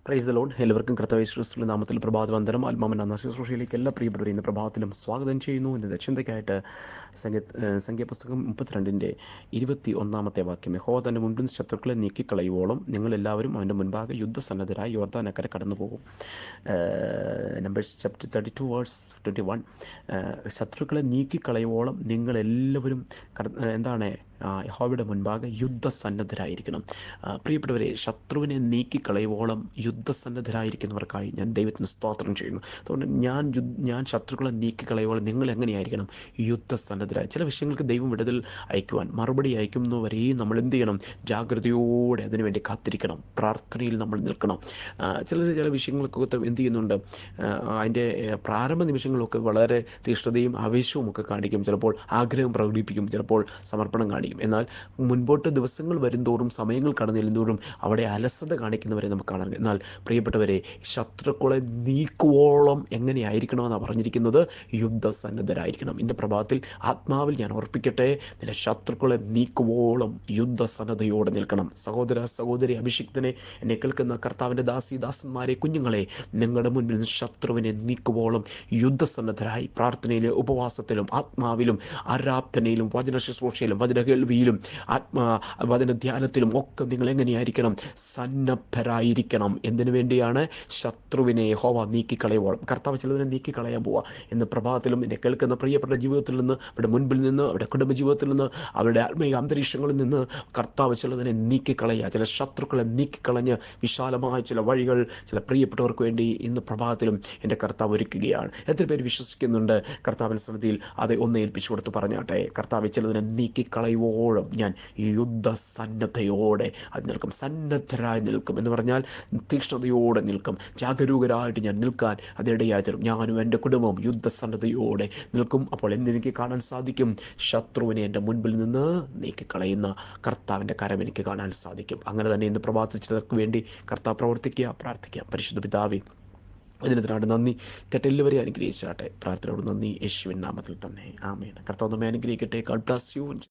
Praise the Lord. എല്ലാവർക്കും കർത്താവ് യേശുക്രിസ്തുവിന്റെ നാമത്തിൽ പ്രഭാതവന്ദനം. ആത്മാവിന്റെ ശുശ്രൂഷയിലേക്ക് എല്ലാ പ്രിയപ്പെട്ടവരും ഇന്ന് പ്രഭാതത്തിലും സ്വാഗതം ചെയ്യുന്നു. ഇന്ന് ചിന്തയ്ക്കായിട്ട് സംഖ്യാപുസ്തകം 32:21 വാക്യം, യഹോവ തന്റെ മുൻപിൽ ശത്രുക്കളെ നീക്കിക്കളയുവോളം നിങ്ങളെല്ലാവരും അവൻ്റെ മുൻപാകെ യുദ്ധസന്നദ്ധരായി യോർദ്ദാനക്കരെ കടന്നു പോകും. Numbers chapter 32:21. ശത്രുക്കളെ നീക്കിക്കളയുവോളം നിങ്ങളെല്ലാവരും യഹോവയുടെ മുൻപാകെ യുദ്ധസന്നദ്ധരായിരിക്കണം. പ്രിയപ്പെട്ടവരെ, ശത്രുവിനെ നീക്കിക്കളയുവോളം യുദ്ധസന്നദ്ധരായിരിക്കുന്നവർക്കായി ഞാൻ ദൈവത്തിന് സ്തോത്രം ചെയ്യുന്നു. അതുകൊണ്ട് ഞാൻ ശത്രുക്കളെ നീക്കിക്കളയുവോളം നിങ്ങൾ എങ്ങനെയായിരിക്കണം? യുദ്ധസന്നദ്ധരായി. ചില വിഷയങ്ങൾക്ക് ദൈവം വിടുതൽ അയക്കുവാൻ, മറുപടി അയക്കുന്നവരെയും നമ്മൾ എന്ത് ചെയ്യണം? ജാഗ്രതയോടെ അതിനുവേണ്ടി കാത്തിരിക്കണം. പ്രാർത്ഥനയിൽ നമ്മൾ നിൽക്കണം. ചില വിഷയങ്ങൾക്കൊക്കെ എന്ത് ചെയ്യുന്നുണ്ട്? അതിൻ്റെ പ്രാരംഭ നിമിഷങ്ങളൊക്കെ വളരെ തീഷ്ണതയും ആവേശവും ഒക്കെ കാണിക്കും. ചിലപ്പോൾ ആഗ്രഹം പ്രകടിപ്പിക്കും, ചിലപ്പോൾ സമർപ്പണം കാണിക്കും. എന്നാൽ മുൻപോട്ട് ദിവസങ്ങൾ വരുന്തോറും, സമയങ്ങൾ കടന്നു ചെല്ലുന്തോറും അവിടെ അലസത കാണിക്കുന്നവരെ നമുക്ക് കാണാൻ. എന്നാൽ പ്രിയപ്പെട്ടവരെ, ശത്രുക്കളെ നീക്കുവോളം എങ്ങനെയായിരിക്കണമെന്നാണ് പറഞ്ഞിരിക്കുന്നത്? യുദ്ധസന്നദ്ധരായിരിക്കണം. ഇന്ന് പ്രഭാതത്തിൽ ആത്മാവിൽ ഞാൻ ഓർപ്പിക്കട്ടെ, നിന്റെ ശത്രുക്കളെ നീക്കുവോളം യുദ്ധസന്നദ്ധയോടെ നിൽക്കണം. സഹോദര സഹോദരി, അഭിഷിക്തനെ, എന്നെ കേൾക്കുന്ന കർത്താവിൻ്റെ ദാസന്മാരെ, കുഞ്ഞുങ്ങളെ, നിങ്ങളുടെ മുൻപിൽ ശത്രുവിനെ നീക്കുവോളം യുദ്ധസന്നദ്ധരായി പ്രാർത്ഥനയിലും ഉപവാസത്തിലും ആത്മാവിലും ആരാധനയിലും വചന ശുശ്രൂഷയിലും വചന കേൾവിയിലും വചന ധ്യാനത്തിലും ഒക്കെ നിങ്ങൾ എങ്ങനെയായിരിക്കണം? സന്നദ്ധരായിരിക്കണം. എന്തിനു വേണ്ടിയാണ്? ശത്രുവിനെ യഹോവ നീക്കിക്കളയുവോളം. കർത്താവ് ചിലതിനെ നീക്കിക്കളയാൻ പോവുക. ഇന്ന് പ്രഭാതത്തിലും എന്നെ കേൾക്കുന്ന പ്രിയപ്പെട്ട ജീവിതത്തിൽ നിന്ന്, അവരുടെ മുൻപിൽ നിന്ന്, അവരുടെ കുടുംബ ജീവിതത്തിൽ നിന്ന്, അവരുടെ ആത്മീയ അന്തരീക്ഷങ്ങളിൽ നിന്ന് കർത്താവ് ചിലതിനെ നീക്കിക്കളയുക. ചില ശത്രുക്കളെ നീക്കിക്കളഞ്ഞ് വിശാലമായ ചില വഴികൾ ചില പ്രിയപ്പെട്ടവർക്ക് വേണ്ടി ഇന്ന് പ്രഭാതത്തിലും എൻ്റെ കർത്താവ് ഒരുക്കുകയാണ്. എത്ര പേര് വിശ്വസിക്കുന്നുണ്ട്? കർത്താവിൻ്റെ സന്നിധിയിൽ അത് ഒന്ന് ഏൽപ്പിച്ചു കൊടുത്ത് പറഞ്ഞാട്ടെ, കർത്താവ് ചിലതിനെ നീക്കിക്കളയുവോളം ഞാൻ യുദ്ധസന്നദ്ധയോടെ അത് നിൽക്കും. സന്നദ്ധരായി നിൽക്കും എന്ന് പറഞ്ഞാൽ തീക്ഷ്ണതയോടെ നിൽക്കും. ജാഗരൂകരായിട്ട് ഞാൻ നിൽക്കാൻ അതിനിടയായി തരും. ഞാനും എൻ്റെ കുടുംബവും യുദ്ധസന്നദ്ധയോടെ നിൽക്കും. അപ്പോൾ എന്തെനിക്ക് കാണാൻ സാധിക്കും? ശത്രുവിനെ എൻ്റെ മുൻപിൽ നിന്ന് നീക്കിക്കളയുന്ന കർത്താവിൻ്റെ കരം എനിക്ക് കാണാൻ സാധിക്കും. അങ്ങനെ തന്നെ ഇന്ന് പ്രഭാതത്തിൽ ചിലർക്ക് വേണ്ടി കർത്താവ് പ്രവർത്തിക്കുക. പ്രാർത്ഥിക്കാം. പരിശുദ്ധ പിതാവേ, അതിനകത്തിനാണ് നന്ദി. എല്ലാവരെയും അനുഗ്രഹിച്ചാട്ടെ. പ്രാർത്ഥനയോട് നന്ദി, യേശുവിൻ നാമത്തിൽ തന്നെ. ആമേൻ. കർത്താവ് നമ്മെ അനുഗ്രഹിക്കട്ടെ. God bless you.